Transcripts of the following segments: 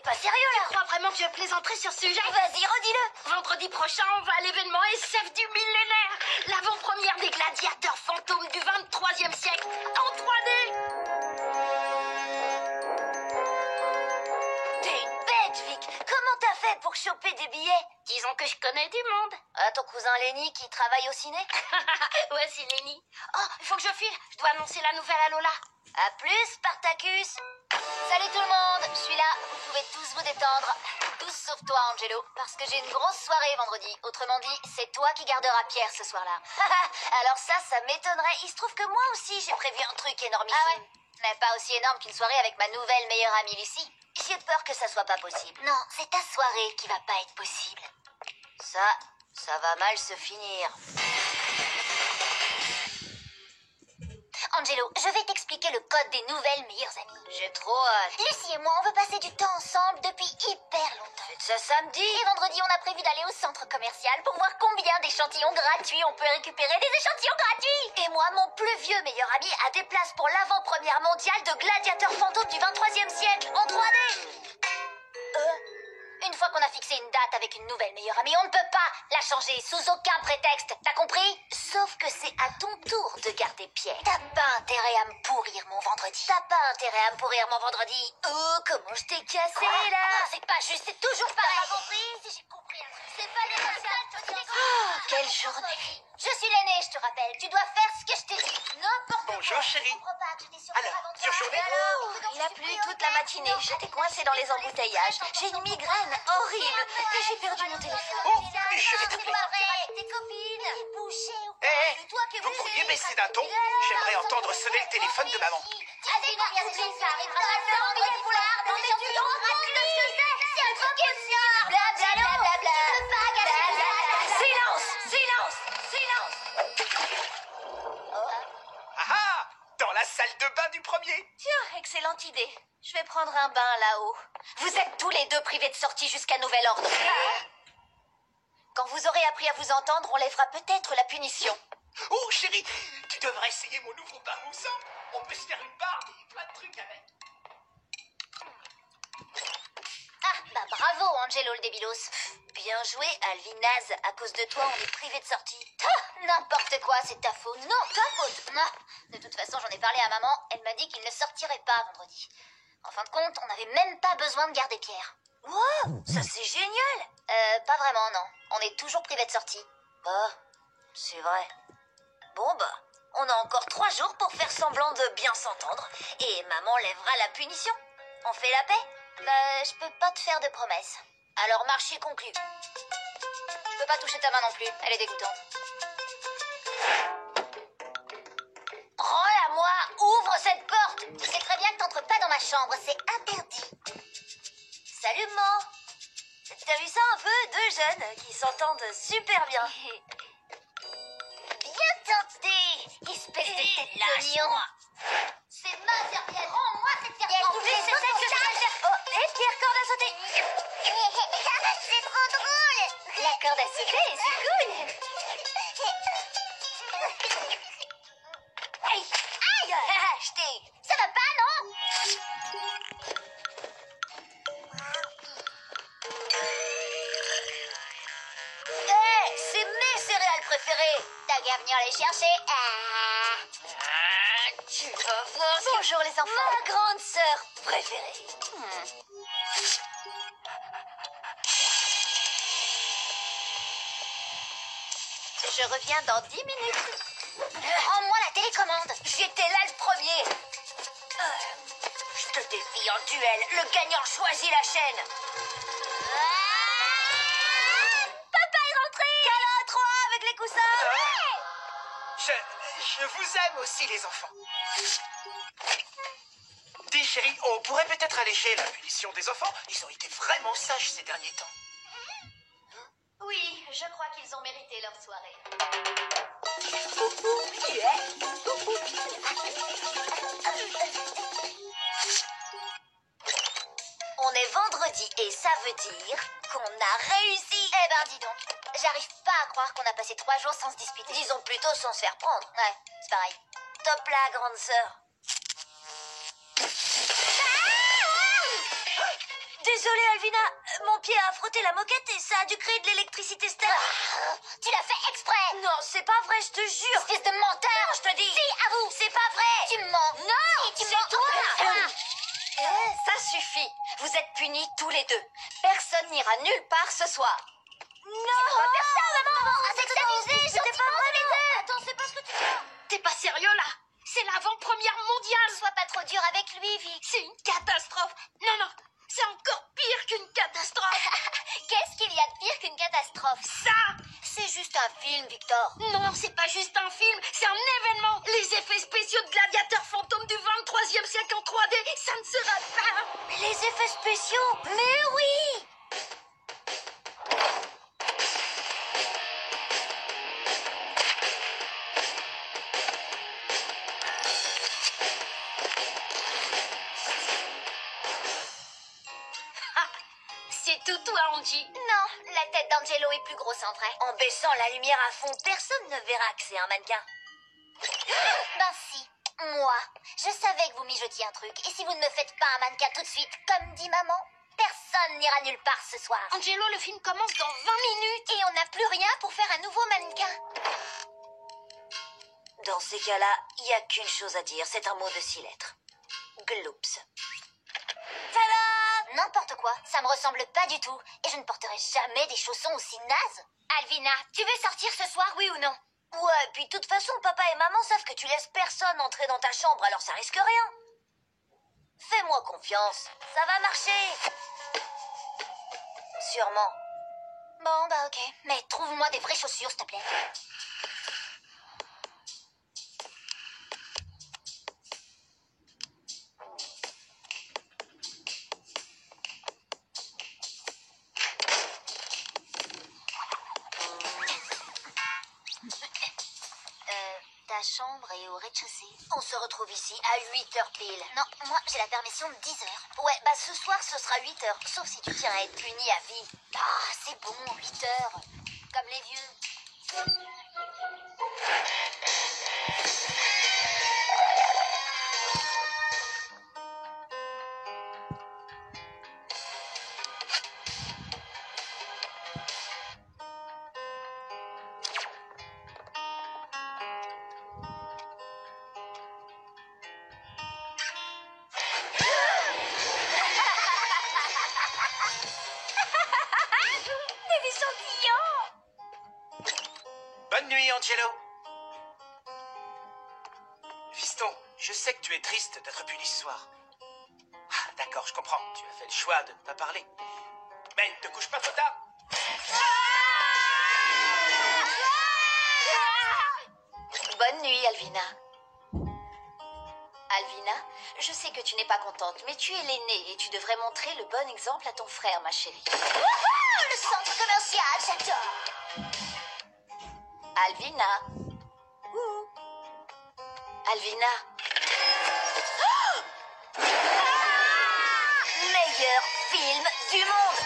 pas sérieux là. Tu crois vraiment que je plaisanterai sur ce sujet? Vas-y, redis-le. Vendredi prochain, on va à l'événement SF du millénaire, l'avant-première des gladiateurs fantômes du 23e siècle, en 3D. T'es une bête, Vic. Comment t'as fait pour choper des billets? Disons que je connais du monde. Ton cousin Lenny qui travaille au ciné? Ouais, c'est Lenny. Oh, il faut que je file. Je dois annoncer la nouvelle à Lola. À plus, Spartacus. Salut tout le monde, je suis là. Vous pouvez tous vous détendre. Tous sauf toi, Angelo. Parce que j'ai une grosse soirée vendredi. Autrement dit, c'est toi qui garderas Pierre ce soir-là. Alors ça m'étonnerait. Il se trouve que moi aussi, j'ai prévu un truc énormissime. Ah ouais? Mais pas aussi énorme qu'une soirée avec ma nouvelle meilleure amie Lucie. J'ai peur que ça soit pas possible. Non, c'est ta soirée qui va pas être possible. Ça va mal se finir. Angelo, je vais t'expliquer le code des nouvelles meilleures amies. J'ai trop hâte. Lucie et moi, on veut passer du temps ensemble depuis hyper longtemps. Faites ça samedi. Et vendredi, on a prévu d'aller au centre commercial pour voir combien d'échantillons gratuits on peut récupérer. Des échantillons gratuits. Et moi, mon plus vieux meilleur ami a des places pour l'avant-première mondiale de gladiateurs fantômes du 23e siècle en 3D. Une fois qu'on a fixé une date avec une nouvelle meilleure amie, on ne peut pas la changer sous aucun prétexte. T'as compris? Sauf que c'est à ton tour de garder Pierre. T'as pas intérêt à me pourrir mon vendredi. T'as pas intérêt à me pourrir mon vendredi. Oh, comment je t'ai cassé là. Non, c'est pas juste, c'est toujours pareil. T'as compris? Si j'ai compris un truc, c'est pas négociable. Oh, quelle journée. Je suis l'aînée, je te rappelle. Tu dois faire ce que je t'ai dit. N'importe quoi. Bonjour, chérie. Alors, surjournée? Il a plu toute la matinée. J'étais coincée dans les embouteillages. J'ai une migraine horrible. Et j'ai perdu mon téléphone. Oh, je vais t'appeler. Tes copines. Hé, vous pourriez baisser d'un ton? J'aimerais entendre sonner le téléphone de maman. Allez, ça arrivera pas. Billets pour l'art, des étudiants. C'est impossible. Blablabla. Tu peux pas gâcher. Silence. Ah ah! Dans la salle de bain du premier. Tiens, excellente idée. Je vais prendre un bain là-haut. Vous êtes tous les deux privés de sortie jusqu'à nouvel ordre. Quand vous aurez appris à vous entendre, on lèvera peut-être la punition. Oh, chérie, tu devrais essayer mon nouveau bain moussant. On peut se faire une barre et plein de trucs avec. Bravo, Angelo le débilos. Bien joué, Alvinaz. À cause de toi, on est privé de sortie. N'importe quoi, c'est ta faute. Non, ta faute. Non. De toute façon, j'en ai parlé à maman. Elle m'a dit qu'il ne sortirait pas vendredi. En fin de compte, on n'avait même pas besoin de garder Pierre. Wow, ça c'est génial. Pas vraiment, non. On est toujours privé de sortie. Bah, c'est vrai. Bon, on a encore 3 jours pour faire semblant de bien s'entendre. Et maman lèvera la punition. On fait la paix? Je peux pas te faire de promesses. Alors marché conclu. Je peux pas toucher ta main non plus, elle est dégoûtante. Rends-la-moi, ouvre cette porte. Tu sais très bien que t'entres pas dans ma chambre, c'est interdit. Salut, maman. T'as vu ça un peu? 2 jeunes qui s'entendent super bien. Bien tenté, espèce de tête de lion. C'est ma serviette. Rends-moi cette serviette. Oh, hé, Pierre, corde à sauter. C'est trop drôle. La corde à sauter, c'est cool. Aïe, aïe. Ça va pas, non? C'est mes céréales préférées. T'as qu'à venir les chercher. Tu vas voir. Bonjour les enfants. Ma grande sœur préférée. Je reviens dans 10 minutes. Rends-moi la télécommande. J'étais là le premier. Je te défie en duel. Le gagnant choisit la chaîne. Papa est rentré. Câlin 3 avec les coussins. Je vous aime aussi, les enfants. Dis, chérie, on pourrait peut-être alléger la punition des enfants. Ils ont été vraiment sages ces derniers temps. Oui, je crois qu'ils ont mérité leur soirée. On est vendredi et ça veut dire qu'on a réussi. Eh ben dis donc, j'arrive pas à croire qu'on a passé 3 jours sans se disputer. Disons plutôt sans se faire prendre. Ouais, c'est pareil. Top là, grande sœur. Désolée, Alvina. Mon pied a frotté la moquette et ça a dû créer de l'électricité stable. Tu l'as fait exprès. Non, c'est pas vrai, je te jure. Espèce de menteur. Non, je te dis. Si, avoue. C'est pas vrai. Tu mens. Non, tu c'est mens. toi. Ça suffit. Vous êtes punis tous les deux. Personne n'ira nulle part ce soir. Non. On va faire ça, maman. Arrête de t'amuser. C'était pas vrai, non. Attends, c'est pas ce que tu fais. T'es pas sérieux là? C'est l'avant-première mondiale. Sois pas trop dur avec lui, Vic. C'est une catastrophe. Non, non, c'est encore pire qu'une catastrophe. Qu'est-ce qu'il y a de pire qu'une catastrophe? Ça, C'est juste un film, Victor. non, c'est pas juste un film, c'est un événement. Les effets spéciaux de gladiateurs fantômes du 23e siècle en 3D, ça ne se rate pas. Les effets spéciaux. Mais oui. C'est tout toi, Angie. Non, la tête d'Angelo est plus grosse en vrai. En baissant la lumière à fond, personne ne verra que c'est un mannequin. Ben si, moi, je savais que vous mijotiez un truc. Et si vous ne me faites pas un mannequin tout de suite, comme dit maman, personne n'ira nulle part ce soir. Angelo, le film commence dans 20 minutes. Et on n'a plus rien pour faire un nouveau mannequin. Dans ces cas-là, il n'y a qu'une chose à dire. C'est un mot de 6 lettres. Gloops. Tada! N'importe quoi, ça me ressemble pas du tout. Et je ne porterai jamais des chaussons aussi nazes. Alvina, tu veux sortir ce soir, oui ou non? Ouais, puis de toute façon, papa et maman savent que tu laisses personne entrer dans ta chambre, alors ça risque rien. Fais-moi confiance, ça va marcher. Sûrement. Bon, bah ok. Mais trouve-moi des vraies chaussures, s'il te plaît. Ta chambre est au rez-de-chaussée. On se retrouve ici à 8h pile. Non, moi j'ai la permission de 10h. Ouais, bah ce soir ce sera 8h, sauf si tu tiens à être puni à vie. Ah, c'est bon, 8h. Comme les vieux. Bonne nuit, Angelo. Fiston, je sais que tu es triste d'être puni ce soir. Ah, d'accord, je comprends. Tu as fait le choix de ne pas parler. Mais ne te couche pas trop tard. Bonne nuit, Alvina. Alvina, je sais que tu n'es pas contente, mais tu es l'aînée et tu devrais montrer le bon exemple à ton frère, ma chérie. Wouhou, le centre commercial, j'adore. Alvina. Alvina. Meilleur film du monde.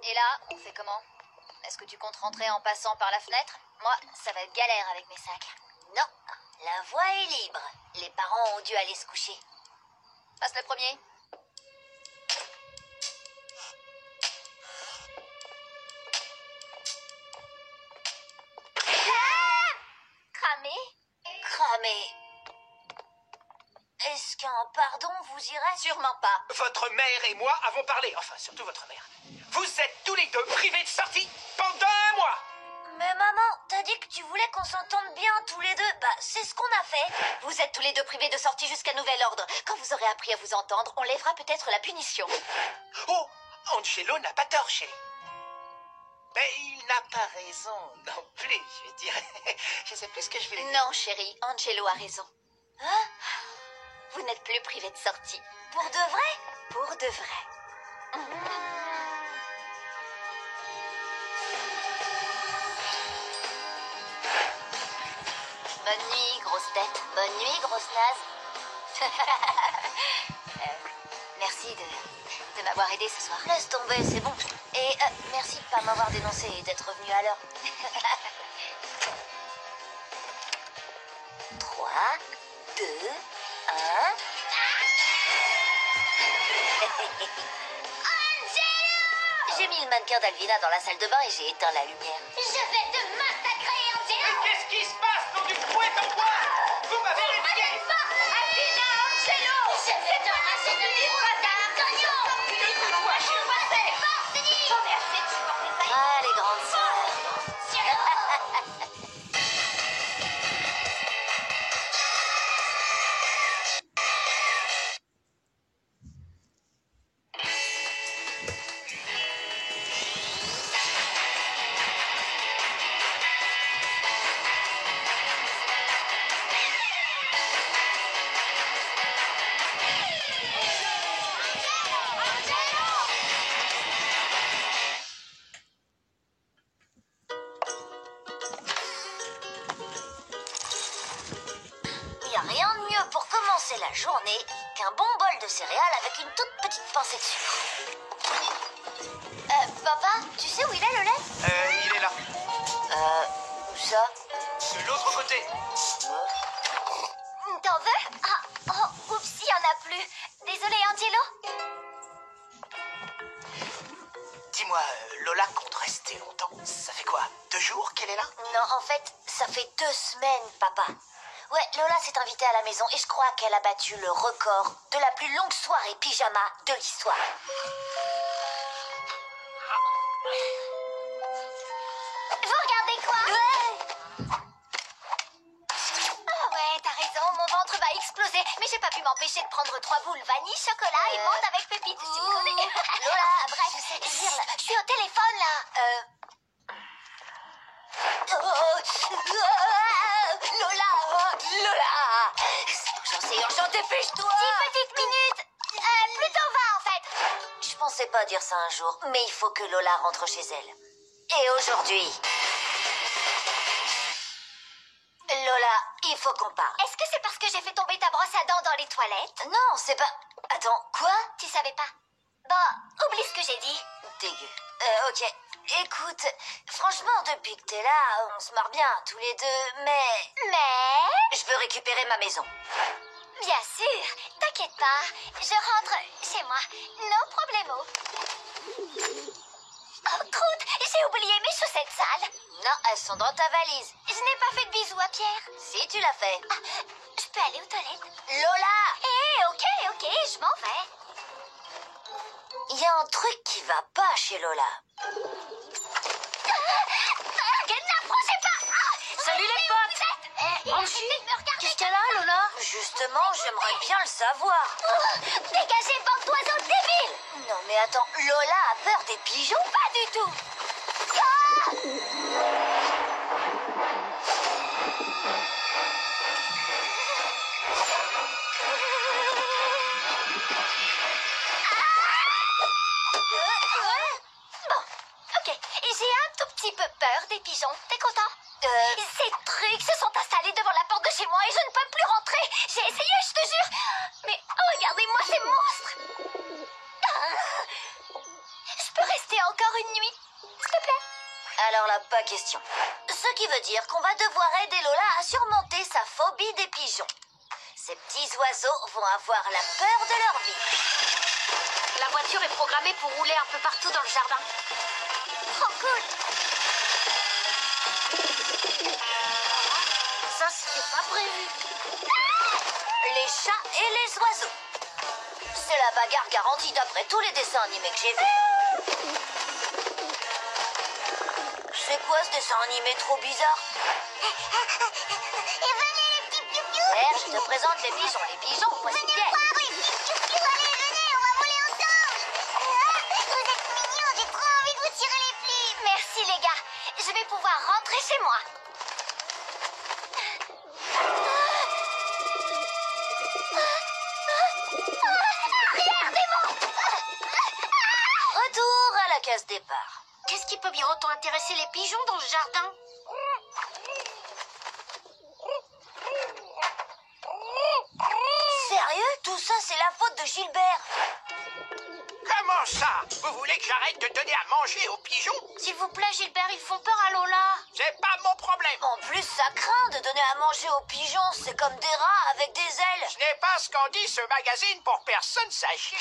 Et là, on fait comment? Est-ce que tu comptes rentrer en passant par la fenêtre? Moi, ça va être galère avec mes sacs. Non, la voie est libre. Les parents ont dû aller se coucher. Passe le premier. Cramé? Cramé. Est-ce qu'un pardon vous irait? Sûrement pas. Votre mère et moi avons parlé. Enfin, surtout votre mère. Vous êtes tous les deux privés de sortie pendant un mois. Mais maman, t'as dit que tu voulais qu'on s'entende bien tous les deux. Bah, c'est ce qu'on a fait. Vous êtes tous les deux privés de sortie jusqu'à nouvel ordre. Quand vous aurez appris à vous entendre, on lèvera peut-être la punition. Oh, Angelo n'a pas tort, chérie. Mais il n'a pas raison non plus, je dirais. Je sais plus ce que je voulais dire. Non, chérie, Angelo a raison. Hein? Vous n'êtes plus privés de sortie. Pour de vrai? Pour de vrai. Bonne nuit, grosse tête. Bonne nuit, grosse naze. Merci de m'avoir aidé ce soir. Laisse tomber, c'est bon. Et merci de pas m'avoir dénoncé et d'être revenu à l'heure. 3, 2, 1... J'ai mis le mannequin d'Alvina dans la salle de bain et j'ai éteint la lumière. Je vais te massacrer, Angelo. Qu'est-ce qui se passe, nom du fouet comme quoi? Vous m'avez réveillé! Alvina, Angelo! Je vais te arracher de mes bras, gagnon. Écoute-moi, je suis passée! J'en ai assez de supporter ça. Ah, les grandes sœurs. Il n'y a rien de mieux pour commencer la journée qu'un bon bol de céréales avec une toute petite pincée de sucre. Papa, tu sais où il est le lait? Il est là. Où ça? De l'autre côté. T'en veux? Ah, oh, oups, il y en a plus. Désolé, Angelo. Dis-moi, Lola compte rester longtemps. Ça fait quoi? 2 jours qu'elle est là? Non, en fait, ça fait 2 semaines, papa. Ouais, Lola s'est invitée à la maison et je crois qu'elle a battu le record de la plus longue soirée pyjama de l'histoire. Vous regardez quoi? Ah ouais, t'as raison, mon ventre va exploser. Mais j'ai pas pu m'empêcher de prendre 3 boules vanille, chocolat et menthe avec pépites. Tu me connais? Lola, bref, je sais dire, là. je suis au téléphone là. Lola! C'est urgent, dépêche-toi! 10 petites minutes. Plutôt 20 en fait. Je pensais pas dire ça un jour, mais il faut que Lola rentre chez elle. Et aujourd'hui... Lola, il faut qu'on parle. Est-ce que c'est parce que j'ai fait tomber ta brosse à dents dans les toilettes? Non, c'est pas... Attends, quoi? Tu savais pas? Bon, oublie ce que j'ai dit. Dégueu. Ok. Écoute, franchement, depuis que t'es là, on se marre bien, tous les deux, mais... Mais... Je veux récupérer ma maison. Bien sûr, t'inquiète pas, je rentre chez moi, no problemo. Oh, croûte, j'ai oublié mes chaussettes sales. Non, elles sont dans ta valise. Je n'ai pas fait de bisous à Pierre. Si, tu l'as fait. Ah, je peux aller aux toilettes? Lola! Ok, je m'en vais. Il y a un truc qui va pas chez Lola. N'approchez pas. Salut les potes! Arrêtez de me regarder. Qu'est-ce qu'elle a, Lola? Justement, j'aimerais bien le savoir. Dégagez, bande d'oiseaux débiles. Non, mais attends, Lola a peur des pigeons? Pas du tout. Bon, ok. J'ai un tout petit peu peur des pigeons. T'es content? Ces trucs se sont installés devant la porte de chez moi et je ne peux plus rentrer. J'ai essayé, je te jure. Mais regardez-moi ces monstres. Je peux rester encore une nuit, s'il te plaît? Alors là, pas question. Ce qui veut dire qu'on va devoir aider Lola à surmonter sa phobie des pigeons. Ces petits oiseaux vont avoir la peur de leur vie. La voiture est programmée pour rouler un peu partout dans le jardin. Trop cool. Ça, c'était pas prévu. Les chats et les oiseaux. C'est la bagarre garantie d'après tous les dessins animés que j'ai vus. C'est quoi ce dessin animé trop bizarre? Et venez les petits piou-piou. Pierre, je te présente les pigeons. Les pigeons, voici Venez Pierre. voir les petits piou-piou. Allez, venez, on va voler ensemble. Vous êtes mignons, j'ai trop envie de vous tirer les plis. Merci les gars, je vais pouvoir rentrer chez moi. Retour à la case départ. Qu'est-ce qui peut bien autant intéresser les pigeons dans ce jardin? Sérieux? Tout ça, c'est la faute de Gilbert. Comment ça? Vous voulez que j'arrête de donner à manger aux pigeons? S'il vous plaît, Gilbert, ils font peur à Lola. C'est pas mon problème. En plus, ça craint de donner à manger aux pigeons. C'est comme des rats avec des ailes. Ce n'est pas ce qu'en dit ce magazine pour personne, sachez.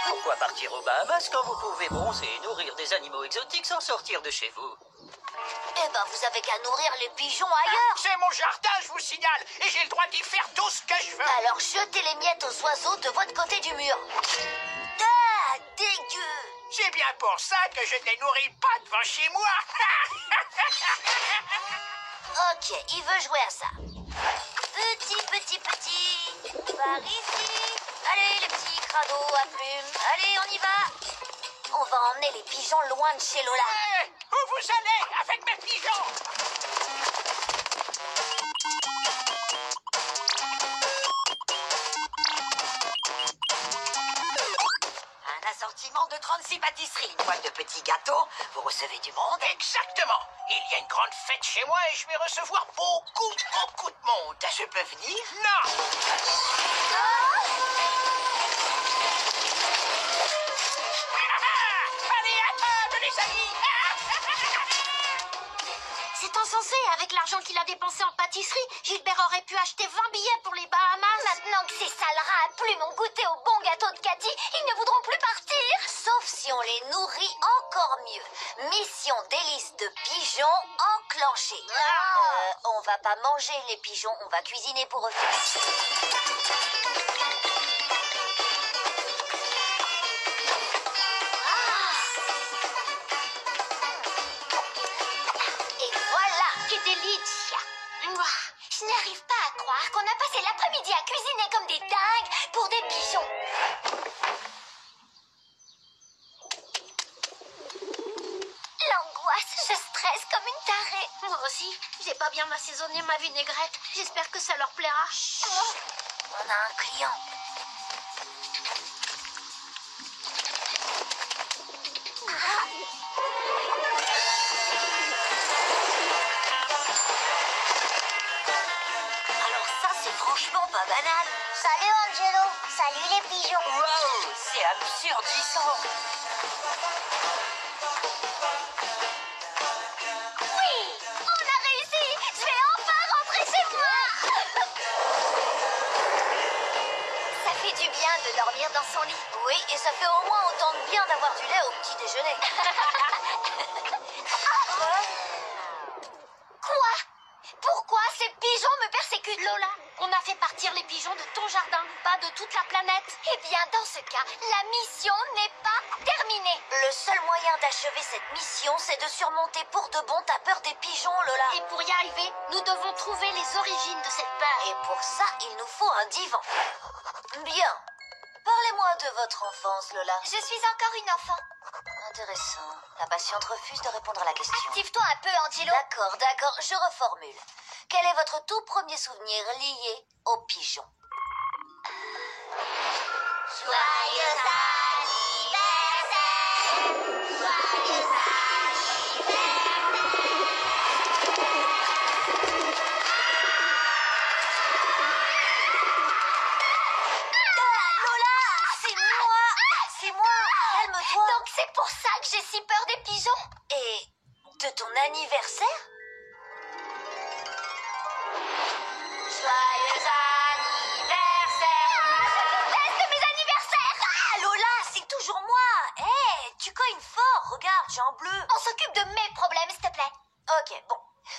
Pourquoi partir aux Bahamas quand vous pouvez bronzer et nourrir des animaux exotiques sans sortir de chez vous? Eh ben, vous avez qu'à nourrir les pigeons ailleurs. C'est mon jardin, je vous signale, et j'ai le droit d'y faire tout ce que je veux. Alors jetez les miettes aux oiseaux de votre côté du mur. Ah, dégueu. C'est bien pour ça que je ne les nourris pas devant chez moi. Ok, il veut jouer à ça. Petit. Par ici. Allez, les petits crados à plumes. Allez, on y va. On va emmener les pigeons loin de chez Lola. Hé, où vous allez avec mes pigeons? Un assortiment de 36 pâtisseries, une boîte de petits gâteaux. Vous recevez du monde. Exactement. Il y a une grande fête chez moi et je vais recevoir beaucoup de monde. Je peux venir? Non. Allez, à table, les amis. C'est insensé, avec l'argent qu'il a dépensé en pâtisserie, Gilbert aurait pu acheter 20 billets pour les Bahamas. Maintenant que ces sales rats à plumes ont goûté au bon gâteau de Cathy, ils ne voudront plus partir. Sauf si on les nourrit encore mieux. Mission délice de pigeons enclenchée. On va pas manger les pigeons, on va cuisiner pour eux. Et voilà, que delicia. Je n'arrive pas à croire qu'on a passé l'après-midi à cuisiner comme des dingues pour des pigeons. L'angoisse, je stresse comme une tarée. Moi aussi, j'ai pas bien assaisonné ma vinaigrette. J'espère que ça leur plaira. On a un client. Alors ça, c'est franchement pas banal. Salut Angelo, salut les pigeons. Wow, c'est absurdissant. Oui, on a réussi. Je vais enfin rentrer chez moi. Ça fait du bien de dormir dans son lit. Oui, et ça fait au moins autant de bien d'avoir du lait au petit déjeuner. Quoi? Pourquoi ces pigeons me persécutent? Lola, on a fait partir les pigeons de ton jardin, pas de toute la planète. Eh bien, dans ce cas, la mission n'est pas terminée. Le seul moyen d'achever cette mission, c'est de surmonter pour de bon ta peur des pigeons, Lola. Et pour y arriver, nous devons trouver les origines de cette peur. Et pour ça, il nous faut un divan. Bien. Parlez-moi de votre enfance, Lola. Je suis encore une enfant. Intéressant. La patiente refuse de répondre à la question. Active-toi un peu, Angelo. D'accord, je reformule. Quel est votre tout premier souvenir lié aux pigeons? Joyeux anniversaire. Joyeux Lola, c'est moi. Calme-toi. Donc c'est pour ça que j'ai si peur des pigeons? Et de ton anniversaire? Joyeux anniversaire. Je déteste mes anniversaires. Ah, Lola, c'est toujours moi. Hé, tu cognes fort. Regarde, j'ai en bleu. On s'occupe de mes problèmes, s'il te plaît. Ok, bon.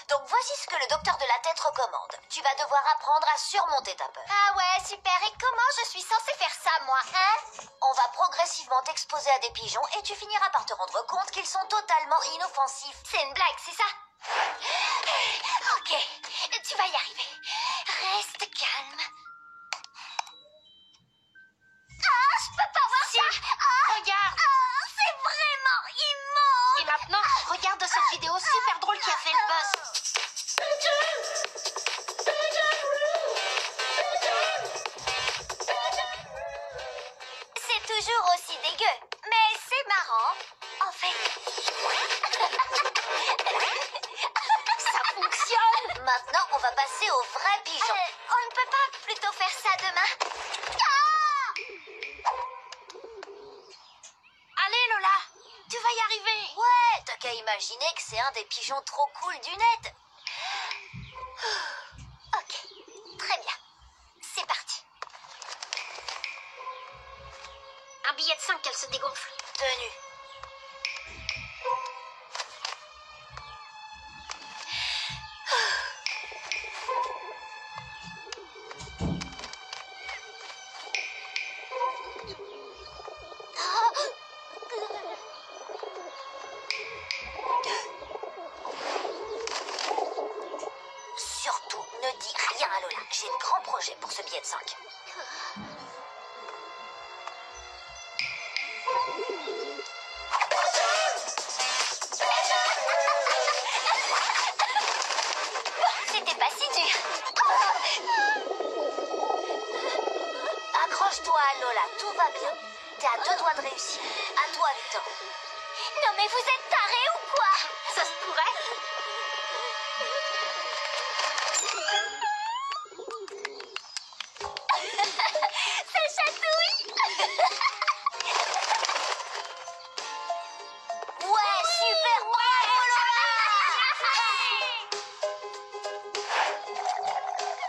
Donc voici ce que le docteur de la tête recommande. Tu vas devoir apprendre à surmonter ta peur. Ah ouais, super. Et comment je suis censée faire ça, moi, hein? On va progressivement t'exposer à des pigeons et tu finiras par te rendre compte qu'ils sont totalement inoffensifs. C'est une blague, c'est ça? Ok, tu vas y arriver. Reste calme. Ah, je peux pas voir ça. Ah, Regarde. ah, c'est vraiment immonde. Et maintenant, regarde cette vidéo super drôle qui a fait le buzz. C'est toujours aussi dégueu, mais c'est marrant. En fait, Ça fonctionne. Maintenant, on va passer aux vrais pigeons. on ne peut pas plutôt faire ça demain? Ah! pourrait imaginer que c'est un des pigeons trop cool du net. Ok, très bien. C'est parti. Un billet de 5 qu'elle se dégonfle. Tenu. Surtout, ne dis rien à Lola. J'ai de grands projets pour ce billet de 5. C'était pas si dur. Accroche-toi à Lola, tout va bien. T'es à 2 doigts de réussir. À toi, Victor. Non mais vous êtes tarés ou quoi? Ça se pourrait. Ça chatouille. Ouais, super, bravo Lola!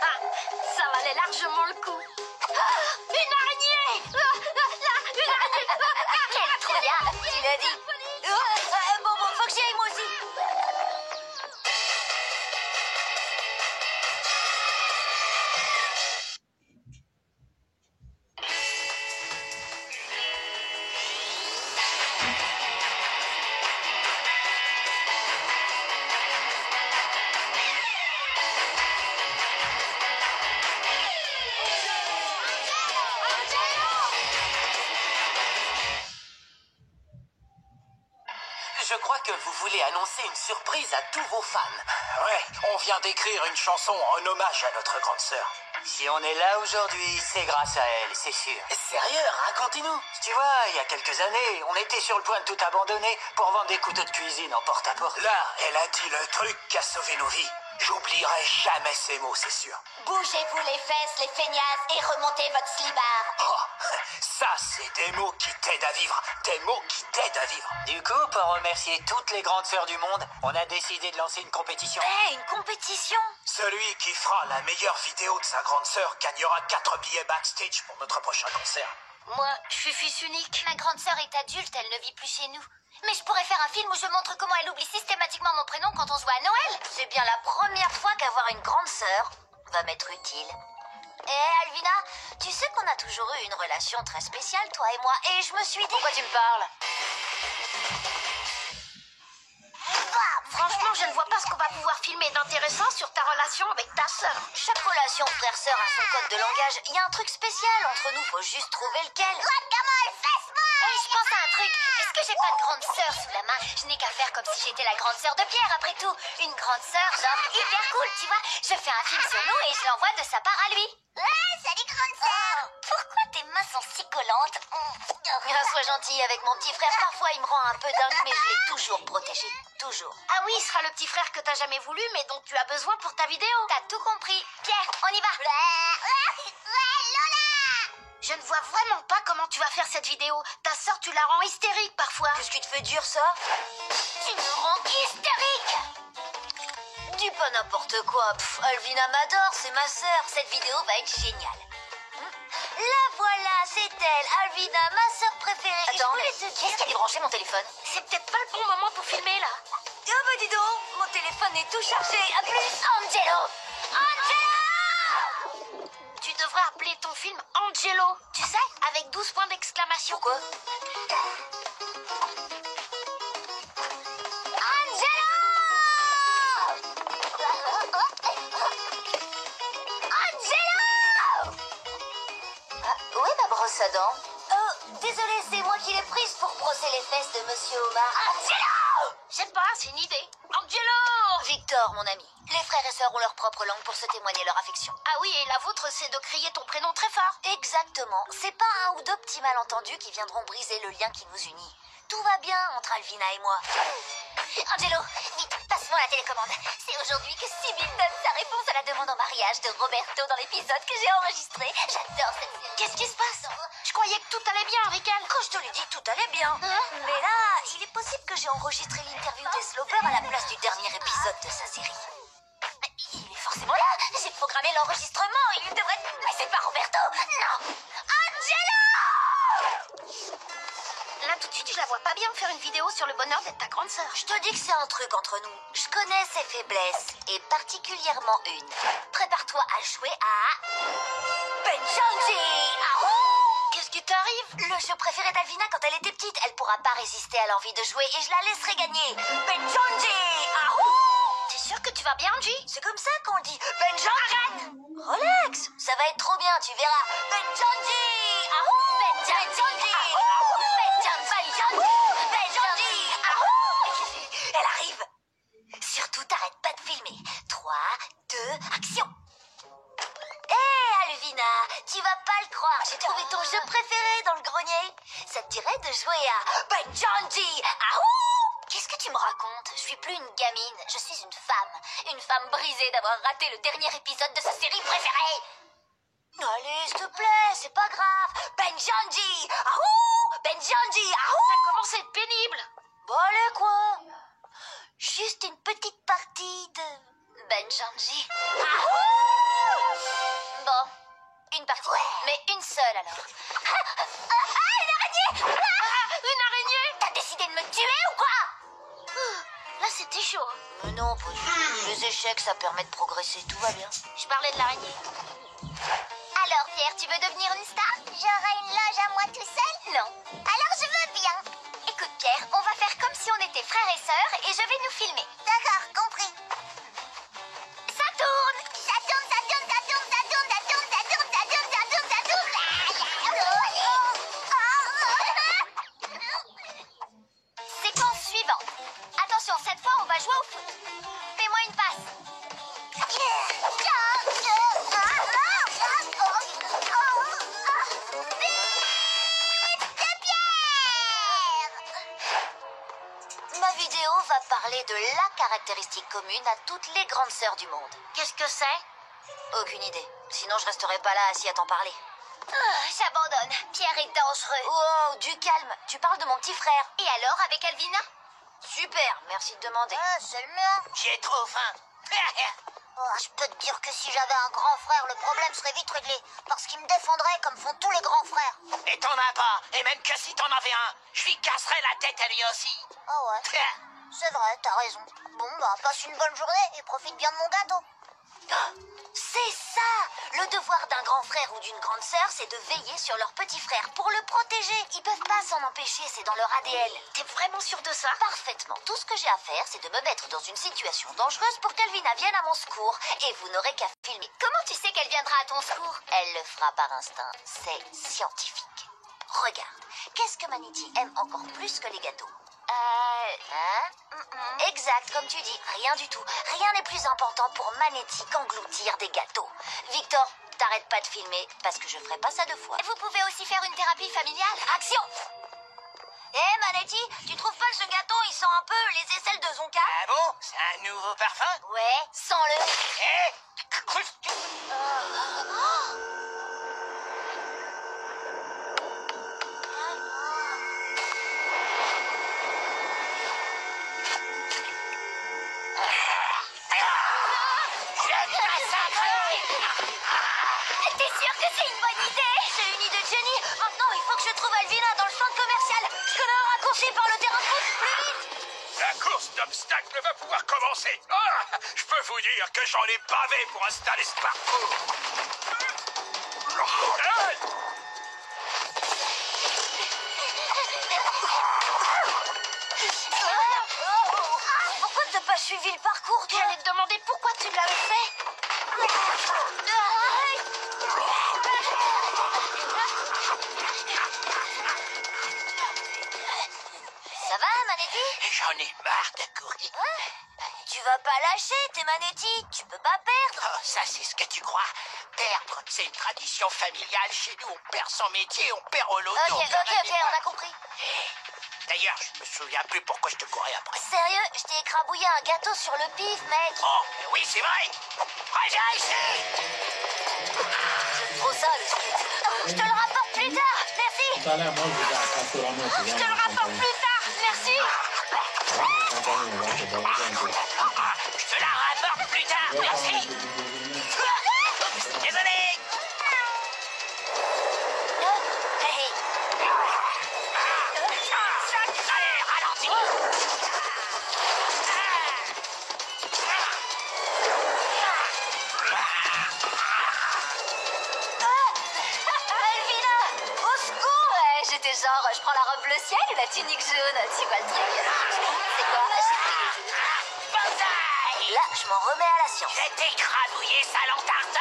Ah, ça valait largement le coup. Ah, une araignée. Une araignée. Quel trouillard. Tu l'as dit. Bon, faut que j'y aille moi aussi. Je crois que vous voulez annoncer une surprise à tous vos fans. Ouais, on vient d'écrire une chanson en hommage à notre grande sœur. Si on est là aujourd'hui, c'est grâce à elle, c'est sûr. Sérieux, racontez-nous. Tu vois, il y a quelques années, on était sur le point de tout abandonner pour vendre des couteaux de cuisine en porte-à-porte. Là, elle a dit le truc qui a sauvé nos vies. J'oublierai jamais ces mots, c'est sûr. Bougez-vous les fesses, les feignasses, et remontez votre slibard. Oh, ça, c'est des mots qui t'aident à vivre. Des mots qui t'aident à vivre. Du coup, pour remercier toutes les grandes sœurs du monde, on a décidé de lancer une compétition. Une compétition? Celui qui fera la meilleure vidéo de sa grande sœur gagnera 4 billets backstage pour notre prochain concert. Moi, je suis fils unique. Ma grande sœur est adulte, elle ne vit plus chez nous. Mais je pourrais faire un film où je montre comment elle oublie systématiquement mon prénom quand on se voit à Noël. C'est bien la première fois qu'avoir une grande sœur va m'être utile. Eh Alvina, tu sais qu'on a toujours eu une relation très spéciale, toi et moi, et je me suis dit... Pourquoi tu me parles? Franchement, je ne vois pas ce qu'on va pouvoir filmer d'intéressant sur ta relation avec ta sœur. Chaque relation frère-sœur a son code de langage. Il y a un truc spécial entre nous, faut juste trouver lequel. Je pense à un truc. Puisque j'ai pas de grande sœur sous la main, je n'ai qu'à faire comme si j'étais la grande sœur de Pierre, après tout. Une grande sœur, genre hyper cool, tu vois. Je fais un film sur nous et je l'envoie de sa part à lui. Ouais, salut grande sœur. Pourquoi tes mains sont si collantes? Sois gentil avec mon petit frère. Parfois, il me rend un peu dingue, mais je l'ai toujours protégé. Toujours. Ah oui, il sera le petit frère que t'as jamais voulu, mais dont tu as besoin pour ta vidéo. T'as tout compris. Pierre, on y va. Je ne vois vraiment pas comment tu vas faire cette vidéo. Ta sœur, tu la rends hystérique parfois. Qu'est-ce qui te fait dire ça? Tu me rends hystérique. Dis pas n'importe quoi. Alvina m'adore, c'est ma sœur. Cette vidéo va être géniale. La voilà, c'est elle, Alvina, ma sœur préférée. Attends, je voulais te dire... qu'est-ce qui a débranché mon téléphone? C'est peut-être pas le bon moment pour filmer là. Oh bah dis donc, mon téléphone est tout chargé. À plus. Angelo. Tu devrais appeler ton film Angelo. Tu sais, avec 12 points d'exclamation. Pourquoi? Oui, ma brosse à dents. Oh, désolé, c'est moi qui l'ai prise pour brosser les fesses de Monsieur Omar. Angelo! Je sais pas, c'est une idée. Angelo! Victor, mon ami. Les frères et sœurs ont leur propre langue pour se témoigner leur affection. Ah oui, et la vôtre, c'est de crier ton prénom très fort. Exactement. C'est pas un ou deux petits malentendus qui viendront briser le lien qui nous unit. Tout va bien entre Alvina et moi. Angelo, vite, passe-moi la télécommande. C'est aujourd'hui que Sibyl donne sa réponse à la demande en mariage de Roberto dans l'épisode que j'ai enregistré. J'adore cette série. Qu'est-ce qui se passe? Je croyais que tout allait bien avec elle. Quand je te l'ai dit, tout allait bien. Mais là, il est possible que j'ai enregistré l'interview des Sloper à la place du dernier épisode de sa série. Il est forcément là. J'ai programmé l'enregistrement. Il devrait... Mais c'est pas Roberto. Non. Angelo! Là, tout de suite, je la vois pas bien faire une vidéo sur le bonheur d'être ta grande sœur. Je te dis que c'est un truc entre nous. Je connais ses faiblesses, et particulièrement une. Prépare-toi à jouer à... Benjanji! Qu'est-ce qui t'arrive? Le jeu préféré d'Alvina quand elle était petite. Elle pourra pas résister à l'envie de jouer et je la laisserai gagner. Benjanji! T'es sûr que tu vas bien, Angie? C'est comme ça qu'on dit. Benjanji! Arrête! Relax, ça va être trop bien, tu verras. Benjanji! Benjanji! Benjanji! Elle arrive! Surtout, t'arrêtes pas de filmer. 3, 2, action! Hé, Alvina, tu vas pas le croire, j'ai trouvé ton jeu préféré dans le grenier. Ça te dirait de jouer à Benjanji? Qu'est-ce que tu me racontes? Je suis plus une gamine, je suis une femme. Une femme brisée d'avoir raté le dernier épisode de sa série préférée. Allez, s'il te plaît, c'est pas grave. Benjanji! Benjanji! Ça commence à être pénible. Bon, allez, quoi? Juste une petite partie de... Benjanji. Bon, une partie. Mais une seule alors. Une araignée! Une araignée? T'as décidé de me tuer ou quoi? Là, c'était chaud. Mais non, pas du tout. Les échecs, ça permet de progresser, tout va bien. Je parlais de l'araignée. Alors Pierre, tu veux devenir une star? J'aurai une loge à moi tout seul? Non. Alors je veux bien. Écoute Pierre, on va faire comme si on était frères et sœurs et je vais nous filmer. D'accord, compris. Ça tourne! Ça tourne, ça tourne, ça tourne, ça tourne, ça tourne, ça tourne, ça tourne, ça tourne, ça tourne. Séquence suivante. Attention, cette fois on va jouer au foot. Fais-moi une passe. Ma vidéo va parler de la caractéristique commune à toutes les grandes sœurs du monde. Qu'est-ce que c'est? Aucune idée. Sinon, je resterai pas là assis à t'en parler. J'abandonne. Pierre est dangereux. Oh, du calme. Tu parles de mon petit frère. Et alors, avec Alvina? Super, merci de demander. C'est le mien. J'ai trop faim. Je peux te dire que si j'avais un grand frère, le problème serait vite réglé. Parce qu'il me défendrait comme font tous les grands frères. Et t'en as pas. Et même que si t'en avais un, je lui casserais la tête à lui aussi. Ah ouais, c'est vrai, t'as raison. Bon, bah, passe une bonne journée et profite bien de mon gâteau. C'est ça! Le devoir d'un grand frère ou d'une grande sœur, c'est de veiller sur leur petit frère pour le protéger. Ils peuvent pas s'en empêcher, c'est dans leur ADN. T'es vraiment sûre de ça? Parfaitement. Tout ce que j'ai à faire, c'est de me mettre dans une situation dangereuse pour qu'Alvina vienne à mon secours. Et vous n'aurez qu'à filmer. Comment tu sais qu'elle viendra à ton secours? Elle le fera par instinct. C'est scientifique. Regarde, qu'est-ce que Manity aime encore plus que les gâteaux? Exact, comme tu dis, rien du tout. Rien n'est plus important pour Manety qu'engloutir des gâteaux. Victor, t'arrêtes pas de filmer, parce que je ferai pas ça 2 fois. Vous pouvez aussi faire une thérapie familiale. Action! Hé, Manety, tu trouves pas que ce gâteau, il sent un peu les aisselles de Zonka? Ah bon? C'est un nouveau parfum? Ouais, sens-le. Eh? T'es sûr que c'est une bonne idée? C'est une idée de génie. Maintenant, il faut que je trouve Alvina dans le centre commercial. Je connais un raccourci par le terrain de foot. Plus vite! La course d'obstacles va pouvoir commencer. Je peux vous dire que j'en ai bavé pour installer ce parcours. Aïe! Pourquoi t'as pas suivi le parcours, toi? J'allais te demander pourquoi tu l'avais fait. Ça va, Manety? J'en ai marre de courir. Tu vas pas lâcher, t'es Manety. Tu peux pas perdre. Oh, ça, c'est ce que tu crois. Perdre, c'est une tradition familiale. Chez nous, on perd son métier, on perd au loto. Ok, on a compris. D'ailleurs, je me souviens plus pourquoi je te courais après. Sérieux, je t'ai écrabouillé un gâteau sur le pif, mec. Oh, mais oui, c'est vrai. Reviens ici. Trop ça, le skate. Je te le rapporte plus tard, merci. Tout à l'heure, moi, je vais à Castorama, tu Je vas te le rapporte m'accompagner. plus tard, merci. Tu vas m'accompagner, on va se balader un peu. Je te la rapporte plus tard, Ouais, merci. quand même, Désolé. Hey, Allez, ralentis. Elvina, au secours. Ouais, j'étais genre, je prends la robe bleu ciel ou la tunique jaune, tu vois le truc. C'est quoi? Banzai. Là, je m'en remets à la science. Je vais t'écrabouiller, sale entarté.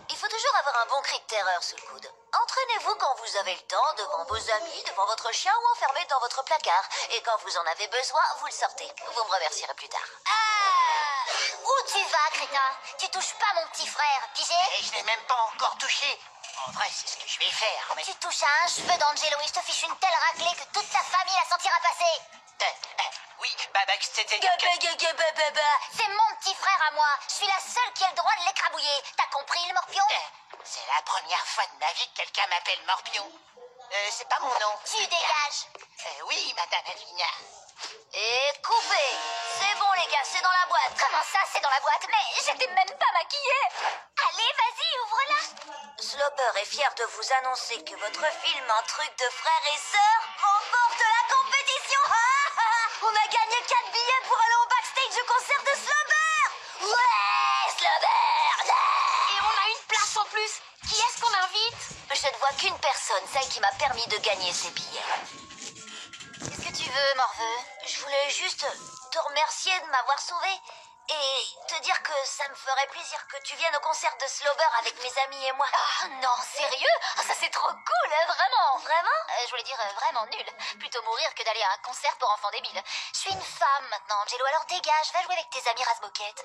Il faut toujours avoir un bon cri de terreur sous le coude. Entraînez-vous quand vous avez le temps, devant vos amis, devant votre chien ou enfermé dans votre placard. Et quand vous en avez besoin, vous le sortez. Vous me remercierez plus tard. Où tu vas, crétin? Tu touches pas mon petit frère, pigé? Et je l'ai même pas encore touché. En vrai, c'est ce que je vais faire, mais... Tu touches à un cheveu d'Angelo et je te fiche une telle raclée que toute ta famille la sentira passer. Oui, Babax, c'était... C'est mon petit frère à moi. Je suis la seule qui a le droit de l'écrabouiller. T'as compris, le morpion? C'est la première fois de ma vie que quelqu'un m'appelle Morpion. C'est pas mon nom. Tu dégages. Oui, Madame Elvina. Et coupez. C'est bon, les gars, c'est dans la boîte. Comment ça, c'est dans la boîte? Mais j'étais même pas maquillée. Allez, vas-y, ouvre-la. Sloper est fier de vous annoncer que votre film Un truc de frères et sœurs remporte la compétition. On a gagné 4 billets pour aller au backstage du concert de Sloper. Ouais, Sloper. Et on a une place en plus. Qui est-ce qu'on invite? Je ne vois qu'une personne, celle qui m'a permis de gagner ces billets. Qu'est-ce que tu veux, Morveux? Je voulais juste te remercier de m'avoir sauvé et te dire que ça me ferait plaisir que tu viennes au concert de Sloper avec mes amis et moi. Ah non, sérieux? Ah, ça c'est trop cool, vraiment. Vraiment? Je voulais dire vraiment nul. Plutôt mourir que d'aller à un concert pour enfants débiles. Je suis une femme maintenant, Angelo, alors dégage, va jouer avec tes amis Razmoquette.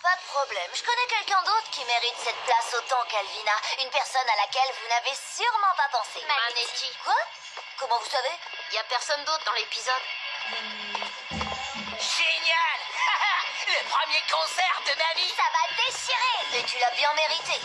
Pas de problème. Je connais quelqu'un d'autre qui mérite cette place autant qu'Alvina. Une personne à laquelle vous n'avez sûrement pas pensé. Manetti. Quoi? Comment vous savez? Y a personne d'autre dans l'épisode. Génial. Le premier concert de ma vie. Ça va déchirer. Et tu l'as bien mérité.